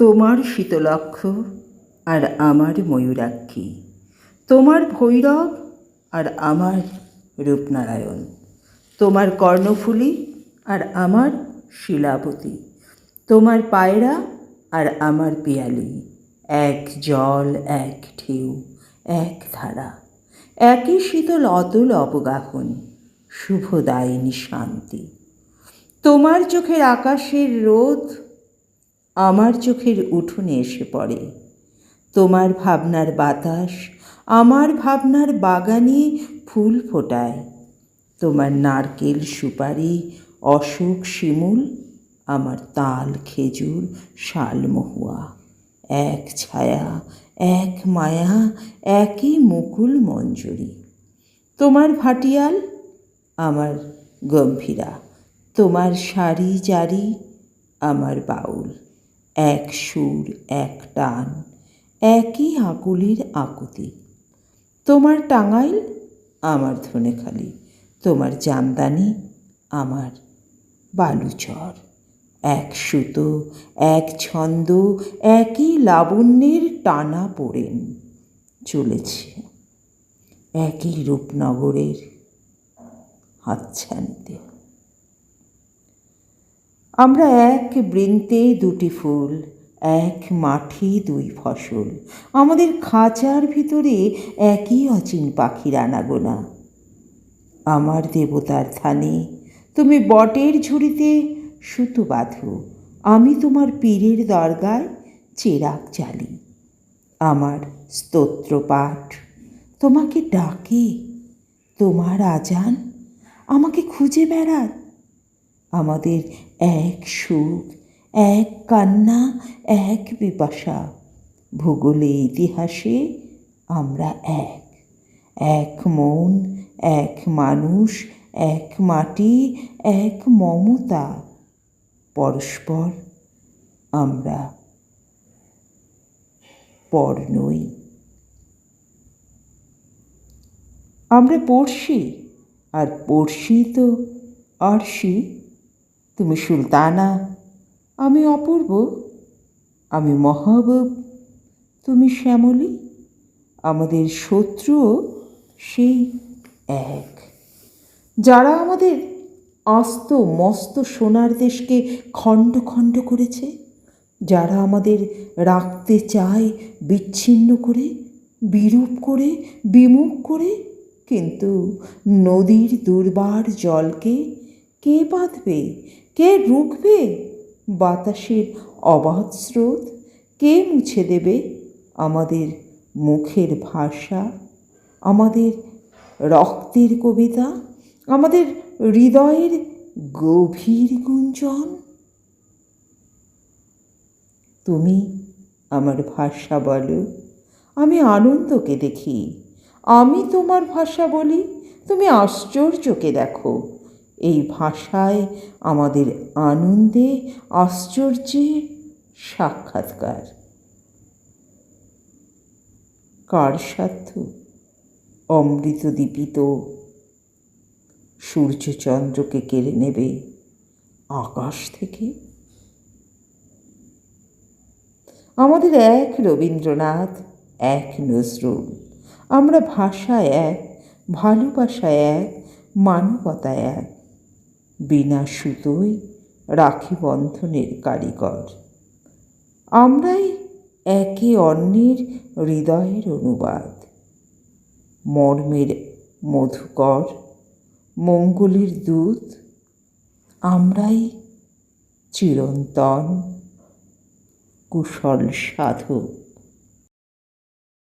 তোমার শীতলক্ষ আর আমার ময়ূরাক্ষী, তোমার ভৈরব আর আমার রূপনারায়ণ, তোমার কর্ণফুলী আর আমার শিলাবতী, তোমার পায়রা আর আমার পিয়ালি, এক জল, এক ঢেউ, এক ধারা, একই শীতল অতল অবগাহন, শুভদায়িনী শান্তি। তোমার চোখের আকাশের রোদ আমার চোখের উঠোনে এসে পড়ে, তোমার ভাবনার বাতাস আমার ভাবনার বাগানে ফুল ফোটায়, তোমার নারকেল সুপারি অশোক শিমুল আমার তাল খেজুর শাল মহুয়া, এক ছায়া, এক মায়া, একই মুকুল মঞ্জুরি। তোমার ভাটিয়াল আমার গম্ভীরা, তোমার সারি জারি আমার বাউল, এক সুর, এক টান, একই আকুলির আকুতি। তোমার টাঙ্গাইল আমার ধনেখালি, তোমার জামদানি আমার বালুচর, এক সুতো, এক ছন্দ, একই লাবণ্যের টানা পড়েন চলেছে একই রূপনগরের হাতছানিতে। আমরা এক বৃন্তে দুটি ফুল, এক মাঠে দুই ফসল, আমাদের খাঁচার ভিতরে একই অচিন পাখির আনাগোনা। আমার দেবতার থানে তুমি বটের ঝুড়িতে সুতো বাঁধো, আমি তোমার পীরের দরগায় চেরাগ জ্বালি। আমার স্তোত্রপাঠ তোমাকে ডাকে, তোমার আজান আমাকে খুঁজে বেড়ায়। আমাদের এক সুখ, এক কান্না, এক পিপাসা, ভূগোলে ইতিহাসে আমরা এক, এক মন, এক মানুষ, এক মাটি, এক মমতা, পরস্পর আমরা পর নই। আমরা পড়শি, আর পড়শি তো আরশি। তুমি সুলতানা, আমি অপূর্ব, আমি মহাবুব, তুমি শ্যামলী। আমাদের শত্রুও সেই এক, যারা আমাদের আস্ত মস্ত সোনার দেশকে খণ্ড খণ্ড করেছে, যারা আমাদের রাখতে চায় বিচ্ছিন্ন করে, বিরূপ করে, বিমুখ করে। কিন্তু নদীর দুর্বার জলকে কে বাঁধবে, কে রুখবে? বাতাসের অবাধ স্রোত কে মুছে দেবে আমাদের মুখের ভাষা, আমাদের রক্তের কবিতা, আমাদের হৃদয়ের গভীর গুঞ্জন? তুমি আমার ভাষা বলো, আমি আনন্দকে দেখি। আমি তোমার ভাষা বলি, তুমি আশ্চর্যকে দেখো। এই ভাষায় আমাদের আনন্দে আশ্চর্যে সাক্ষাৎকার। কার সাধ্য অমৃত দীপিত সূর্যচন্দ্রকে কেড়ে নেবে আকাশ থেকে? আমাদের এক রবীন্দ্রনাথ, এক নজরুল, আমরা ভাষায় এক, ভালোবাসায় এক, মানবতায় এক, বিনা সুতোয় রাখি বন্ধনের কারিগর। আমরাই একে অন্যের হৃদয়ের অনুবাদ, মর্মের মধুকর, মঙ্গলের দূত। আমরাই চিরন্তন কুশল সাধক।